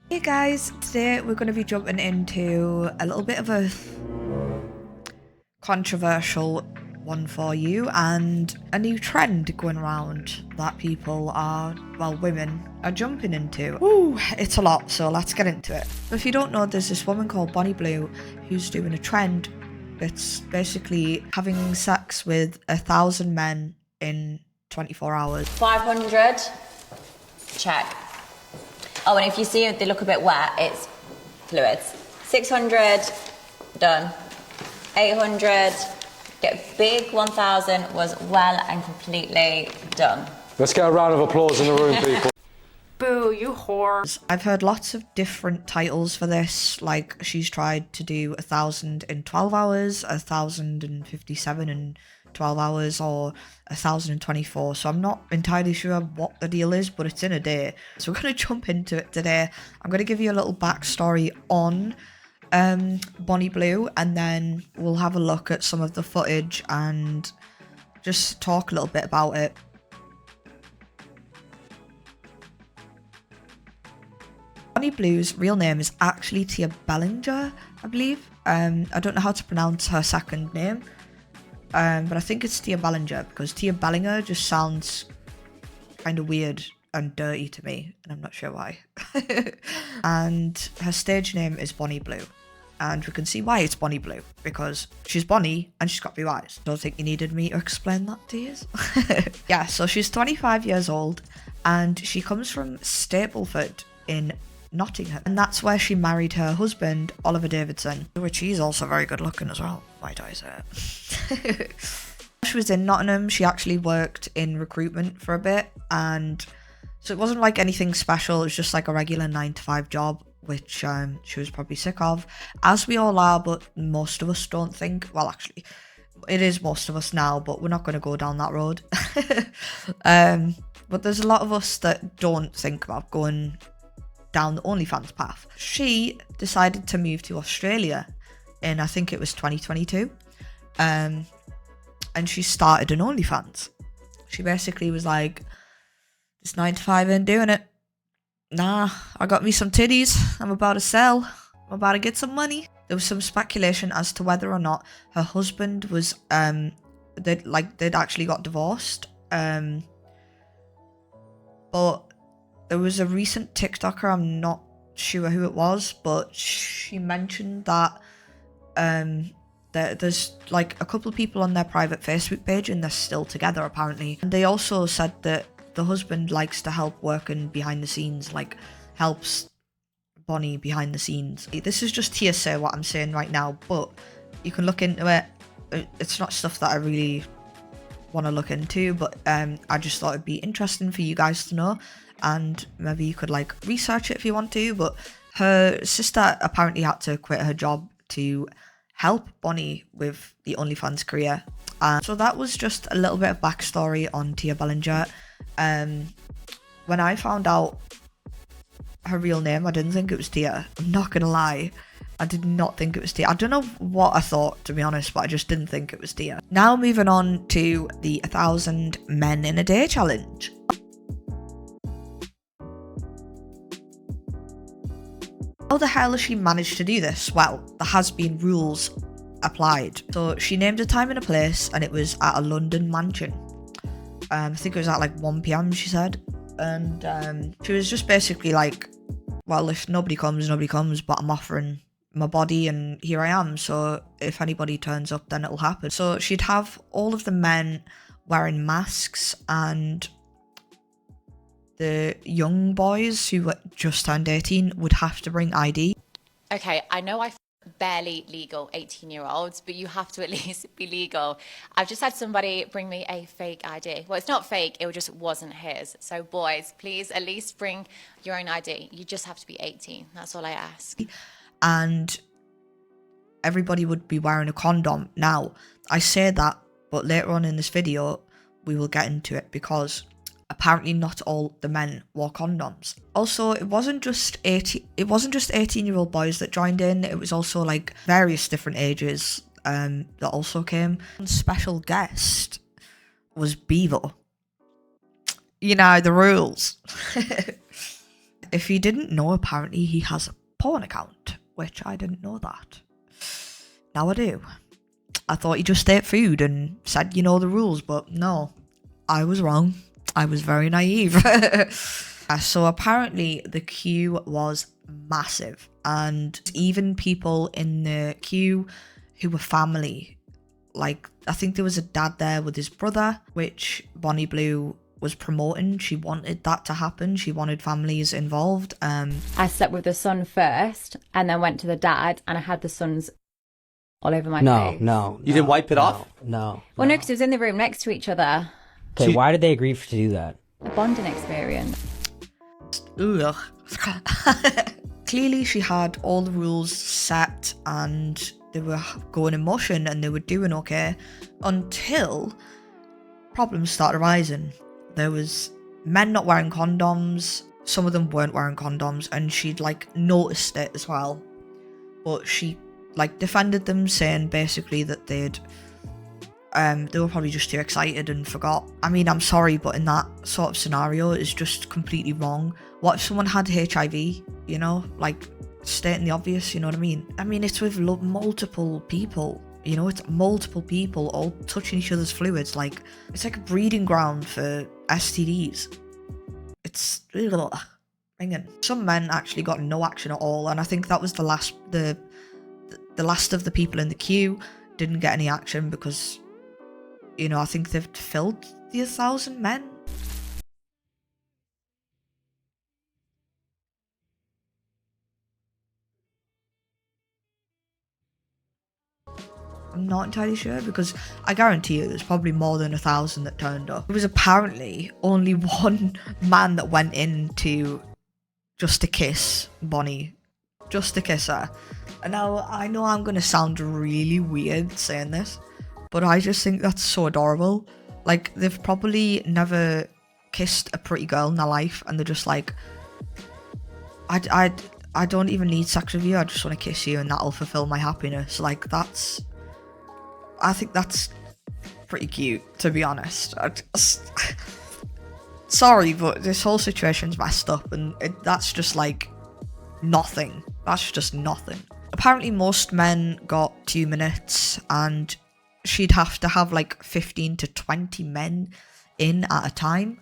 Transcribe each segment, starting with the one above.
Hey guys, today we're going to be jumping into a little bit of a controversial one for you and a new trend going around that people are, well, women are jumping into. Ooh, it's a lot, so let's get into it. If you don't know, there's this woman called Bonnie Blue who's doing a trend. It's basically having sex with 1,000 men in 24 hours. 500, check. Oh, and if you see they look a bit wet, it's fluids. 600, done. 800, get big. 1,000 was well and completely done. Let's get a round of applause in the room, people. Boo, you whore. I've heard lots of different titles for this, like she's tried to do 1,000 in 12 hours, 1,057 in 12 hours, or 1,024, so I'm not entirely sure what the deal is, but it's in a day. So we're going to jump into it today. I'm going to give you a little backstory on Bonnie Blue, and then we'll have a look at some of the footage and just talk a little bit about it. Bonnie Blue's real name is actually Tia Bellinger, I believe. I don't know how to pronounce her second name, but I think it's Tia Bellinger because Tia Bellinger just sounds kind of weird and dirty to me, and I'm not sure why. And her stage name is Bonnie Blue, and we can see why it's Bonnie Blue, because she's Bonnie and she's got blue eyes. Don't think you needed me to explain that to you. Yeah, so she's 25 years old, and she comes from Stapleford in Nottingham, and that's where she married her husband, Oliver Davidson, which he's also very good looking as well, might I say. She was in Nottingham. She actually worked in recruitment for a bit, and so it wasn't like anything special. It was just like a regular 9-to-5 job, which she was probably sick of, as we all are, but most of us don't think. Well, actually, it is most of us now, but we're not going to go down that road. But there's a lot of us that don't think about going down the Onlyfans path. She decided to move to Australia in, I think it was 2022, and she started an Onlyfans. She basically was like, this 9-to-5 ain't doing it. Nah, I got me some titties, I'm about to sell, I'm about to get some money. There was some speculation as to whether or not her husband was, they'd actually got divorced, but there was a recent TikToker, I'm not sure who it was, but she mentioned that there's like a couple of people on their private Facebook page and they're still together apparently. And they also said that the husband likes to help working behind the scenes, like helps Bonnie behind the scenes. This is just hearsay what I'm saying right now, but you can look into it. It's not stuff that I really want to look into, but I just thought it'd be interesting for you guys to know, and maybe you could like research it if you want to. But her sister apparently had to quit her job to help Bonnie with the OnlyFans career. So that was just a little bit of backstory on Tia Bellinger. When I found out her real name, I didn't think it was Tia. I'm not gonna lie, I did not think it was Tia. I don't know what I thought, to be honest, but I just didn't think it was Tia. Now moving on to the 1,000 men in a day challenge. How the hell has she managed to do this? Well, there has been rules applied. So she named a time and a place, and it was at a London mansion. I think it was at like 1 PM, she said. And she was just basically like, well, if nobody comes, but I'm offering my body and here I am. So if anybody turns up, then it'll happen. So she'd have all of the men wearing masks, and the young boys who were just turned 18 would have to bring ID. Okay, I know I barely legal 18-year-olds, but you have to at least be legal. I've just had somebody bring me a fake ID. Well, it's not fake, it just wasn't his. So boys, please at least bring your own ID. You just have to be 18. That's all I ask. And everybody would be wearing a condom. Now, I say that, but later on in this video, we will get into it, because apparently not all the men wore condoms. Also, it wasn't just 18-year-old boys that joined in. It was also like various different ages that also came. One special guest was Beaver. You know the rules. If you didn't know, apparently he has a porn account, which I didn't know that. Now I do. I thought he just ate food and said, you know the rules, but no, I was wrong. I was very naive. So apparently the queue was massive, and even people in the queue who were family, like I think there was a dad there with his brother, which Bonnie Blue was promoting. She wanted that to happen. She wanted families involved. I slept with the son first and then went to the dad, and I had the sons all over my face. No. You didn't wipe it off? No. Well, no, because it was in the room next to each other. Okay, why did they agree to do that? A bonding experience. Ugh. Clearly she had all the rules set and they were going in motion and they were doing okay until problems started arising. There was men not wearing condoms, some of them weren't wearing condoms, and she'd like noticed it as well. But she like defended them, saying basically that they were probably just too excited and forgot. I mean, I'm sorry, but in that sort of scenario, it's just completely wrong. What if someone had HIV, you know, like stating the obvious, you know what I mean? I mean, it's with multiple people, you know, it's multiple people all touching each other's fluids. Like, it's like a breeding ground for STDs. It's ringing. Some men actually got no action at all, and I think that was the last of the people in the queue didn't get any action because, you know, I think they've filled the 1,000 men. I'm not entirely sure because I guarantee you there's probably more than 1,000 that turned up. There was apparently only one man that went in just to kiss Bonnie. Just to kiss her. And now I know I'm going to sound really weird saying this, but I just think that's so adorable. Like, they've probably never kissed a pretty girl in their life, and they're just like, I don't even need sex with you, I just want to kiss you and that'll fulfill my happiness. Like, I think that's pretty cute, to be honest. Sorry, but this whole situation's messed up, and that's just like nothing. That's just nothing. Apparently most men got 2 minutes, and she'd have to have like 15 to 20 men in at a time,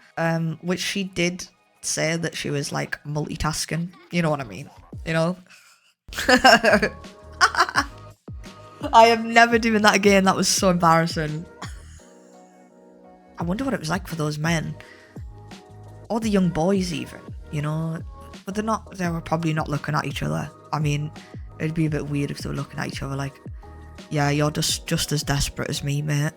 which she did say that she was like multitasking, you know what I mean, you know. I am never doing that again. That was so embarrassing. I wonder what it was like for those men, or the young boys even, you know, but they were probably not looking at each other. I mean, it'd be a bit weird if they were looking at each other like, yeah, you're just as desperate as me, mate.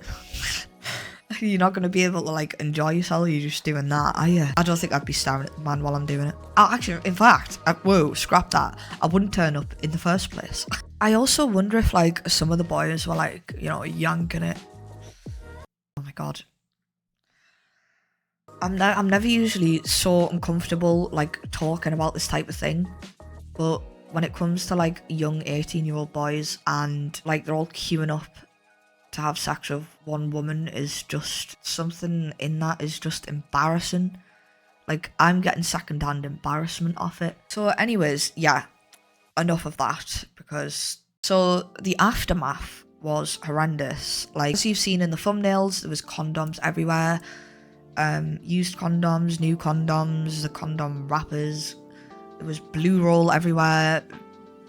You're not going to be able to like enjoy yourself, you're just doing that, are you? I don't think I'd be staring at the man while I'm doing it. Actually, in fact, whoa, scrap that. I wouldn't turn up in the first place. I also wonder if like some of the boys were like, you know, yanking it. Oh my god. I'm never usually so uncomfortable like talking about this type of thing, but when it comes to like young 18-year-old boys and like they're all queuing up to have sex with one woman, is just something in that is just embarrassing. Like, I'm getting secondhand embarrassment off it. So anyways, yeah, enough of that, because so the aftermath was horrendous. Like, as you've seen in the thumbnails, there was condoms everywhere, used condoms, new condoms, the condom wrappers. There was blue roll everywhere,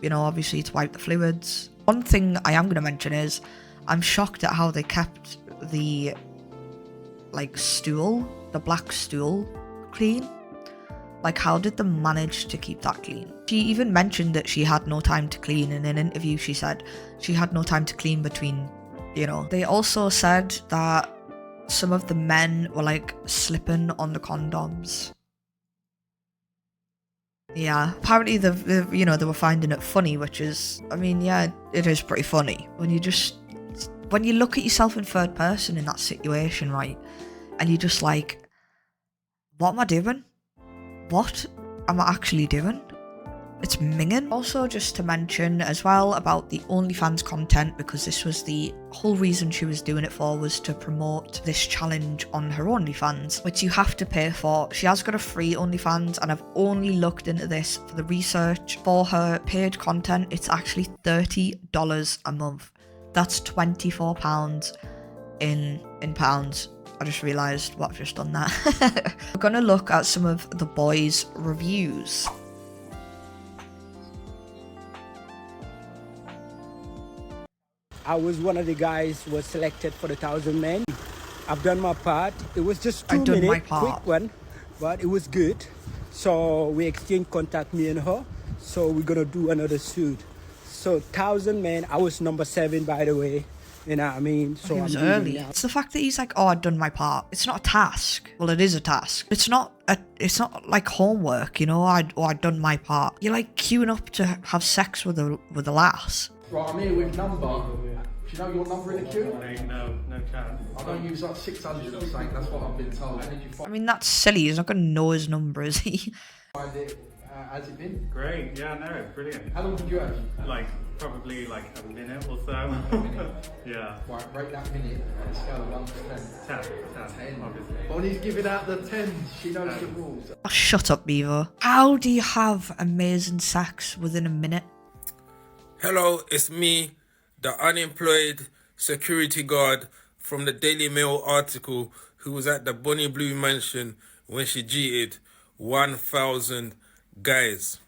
you know, obviously to wipe the fluids. One thing I am going to mention is I'm shocked at how they kept the like stool, the black stool, clean. Like, how did they manage to keep that clean? She even mentioned that she had no time to clean. In an interview, she said she had no time to clean between, you know. They also said that some of the men were like slipping on the condoms. Yeah, apparently they were finding it funny, which is, I mean, yeah, it is pretty funny when you look at yourself in third person in that situation, right? And you're just like, what am I doing? What am I actually doing? it's minging. Also, just to mention as well about the OnlyFans content, because this was the whole reason she was doing it for, was to promote this challenge on her OnlyFans, which you have to pay for. She has got a free OnlyFans, and I've only looked into this for the research. For her paid content, it's actually $30 a month. That's £24 in pounds. I just realised what I've just done that. We're gonna look at some of the boys' reviews. I was one of the guys who was selected for the 1,000 men. I've done my part. It was just 2 minutes, quick one, but it was good. So we exchanged contact, me and her. So we're gonna do another shoot. So 1,000 men, I was number 7, by the way. You know what I mean? So it was early. It's the fact that he's like, oh, I've done my part. It's not a task. Well, it is a task. It's not like homework, you know. I've done my part. You're like queuing up to have sex with a lass. Right, I'm here with number. Do you know your number in the queue? No chance. I don't use like 600 or something. That's what I've been told. I mean, that's silly. He's not gonna know his number, is he? How's it been? Great, yeah, no, brilliant. How long did you have? Probably a minute or so. Yeah. Right, rate that minute on a scale of 1 to 10. 10, obviously. Bonnie's giving out the 10. She knows the rules. Oh, shut up, Beaver. How do you have amazing sex within a minute? Hello, it's me, the unemployed security guard from the Daily Mail article who was at the Bonnie Blue mansion when she cheated 1,000 guys.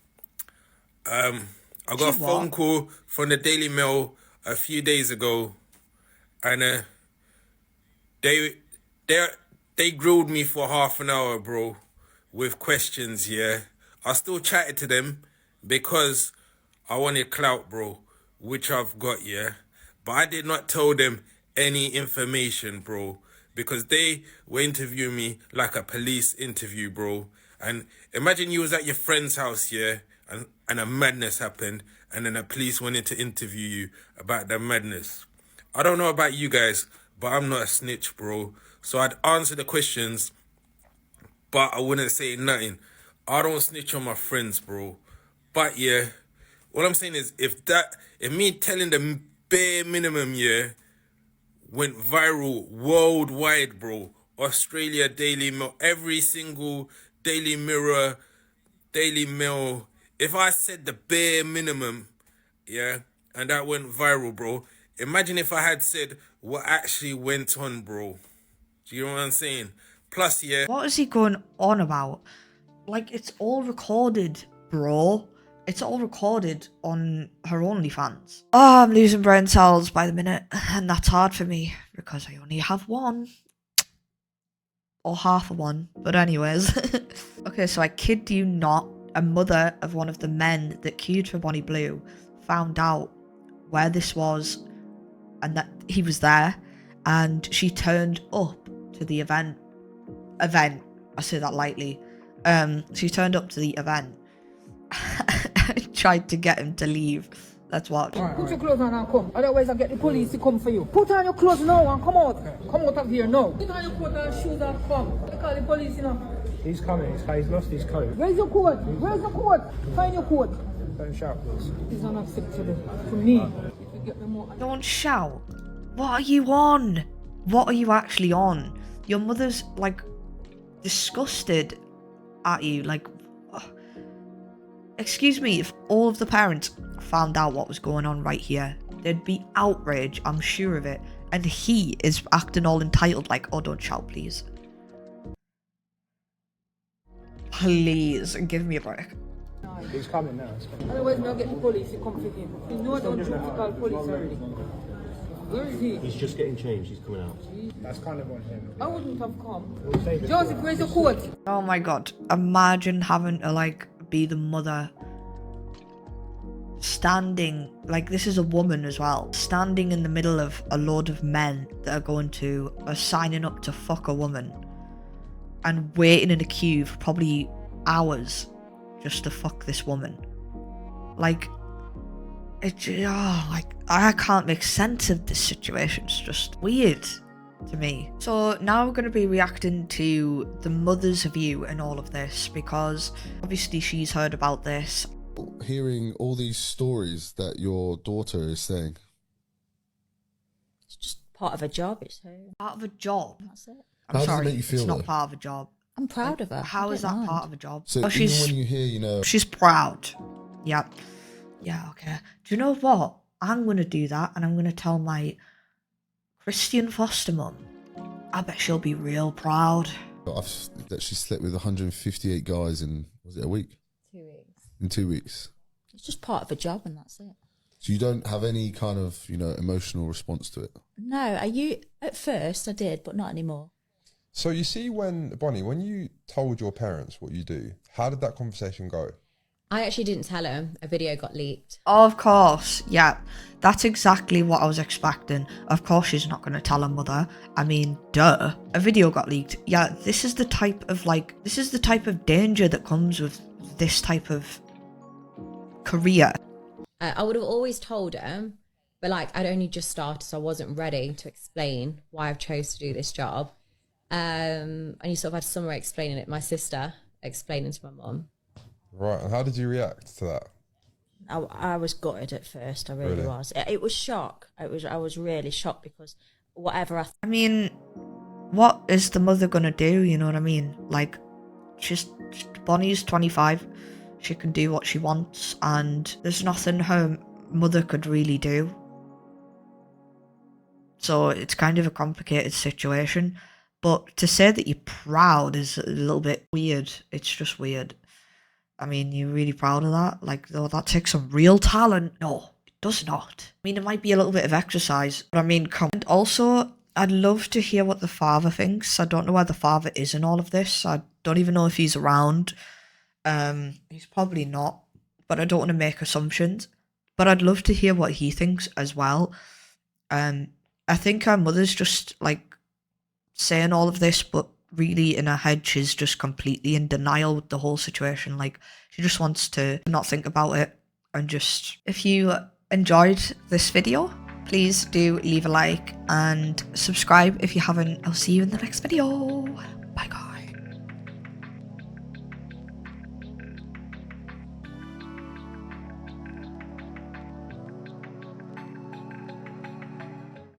I got a phone call from the Daily Mail a few days ago, and they grilled me for half an hour, bro, with questions. Yeah, I still chatted to them because I wanted clout, bro, which I've got, yeah. But I did not tell them any information, bro, because they were interviewing me like a police interview, bro. And imagine you was at your friend's house, yeah, and a madness happened, and then the police went in to interview you about the madness. I don't know about you guys, but I'm not a snitch, bro. So I'd answer the questions, but I wouldn't say nothing. I don't snitch on my friends, bro. But yeah, what I'm saying is, if me telling the bare minimum, yeah, went viral worldwide, bro, Australia, Daily Mail, every single Daily Mirror, Daily Mail, if I said the bare minimum, yeah, and that went viral, bro, imagine if I had said what actually went on, bro. Do you know what I'm saying? Plus, yeah. What is he going on about? Like, it's all recorded, bro. It's all recorded on her OnlyFans. Oh, I'm losing brain cells by the minute, and that's hard for me because I only have one. Or half of one, but anyways. Okay, so I kid you not, a mother of one of the men that queued for Bonnie Blue found out where this was and that he was there, and she turned up to the event, I say that lightly, she turned up to the event and tried to get him to leave. Let's watch. Put your clothes on and come. Otherwise I'll get the police to come for you. Put on your clothes now and come out. Come out of here now. Put on your coat and shoes and come. I call the police, you know. He's coming. He's lost his coat. Where's your coat? Where's your coat? Find your coat. Don't shout, please. It's unacceptable for me. Don't shout. What are you on? What are you actually on? Your mother's like disgusted at you. Like, excuse me, if all of the parents found out what was going on right here, there'd be outrage, I'm sure of it. And he is acting all entitled like, oh, don't shout, please. Please, give me a break. He's coming now. Otherwise I'll get the police to come for him. You know I don't need to call police already. Where is he? He's just getting changed, he's coming out. That's kind of on him. I wouldn't have come. Joseph, where's your coat? Oh my god, imagine having to like be the mother standing, like this is a woman as well, standing in the middle of a load of men that are signing up to fuck a woman and waiting in a queue for probably hours just to fuck this woman. Like, I can't make sense of this situation. It's just weird to me. So now we're going to be reacting to the mother's view in all of this, because obviously she's heard about this. hearing all these stories that your daughter is saying? It's just part of a job. It's her. Part of a job? That's it. I'm sorry, it it's not part of a job. I'm proud of her. How is that part of a job? So even when you hear, you know... She's proud. Yeah. Yeah, okay. Do you know what? I'm going to do that, and I'm going to tell my Christian foster mum. I bet she'll be real proud. That she slept with 158 guys in, was it a week? 2 weeks. In 2 weeks. It's just part of a job, and that's it. So you don't have any kind of, you know, emotional response to it? No, at first I did, but not anymore. So you see, Bonnie, when you told your parents what you do, how did that conversation go? I actually didn't tell him. A video got leaked. Of course, yeah. That's exactly what I was expecting. Of course she's not going to tell her mother. I mean, duh. A video got leaked. Yeah, this is the type of danger that comes with this type of career. I would have always told him, but like I'd only just started, so I wasn't ready to explain why I've chose to do this job. And you sort of had someone explaining it, my sister explaining to my mum. Right, and how did you react to that? I was gutted at first. I really was. It was shock. I was really shocked because whatever I mean, what is the mother gonna do? You know what I mean? Like, Bonnie's 25. She can do what she wants, and there's nothing her mother could really do. So it's kind of a complicated situation. But to say that you're proud is a little bit weird. It's just weird. I mean, you're really proud of that? Like, though, that takes some real talent. No, it does not. I mean, it might be a little bit of exercise, but I mean, come. And also, I'd love to hear what the father thinks. I don't know where the father is in all of this. I don't even know if he's around. He's probably not, but I don't want to make assumptions. But I'd love to hear what he thinks as well. I think her mother's just, like, saying all of this, but really in her head she's just completely in denial with the whole situation. Like, she just wants to not think about it. And just, if you enjoyed this video, please do leave a like and subscribe if you haven't. I'll see you in the next video.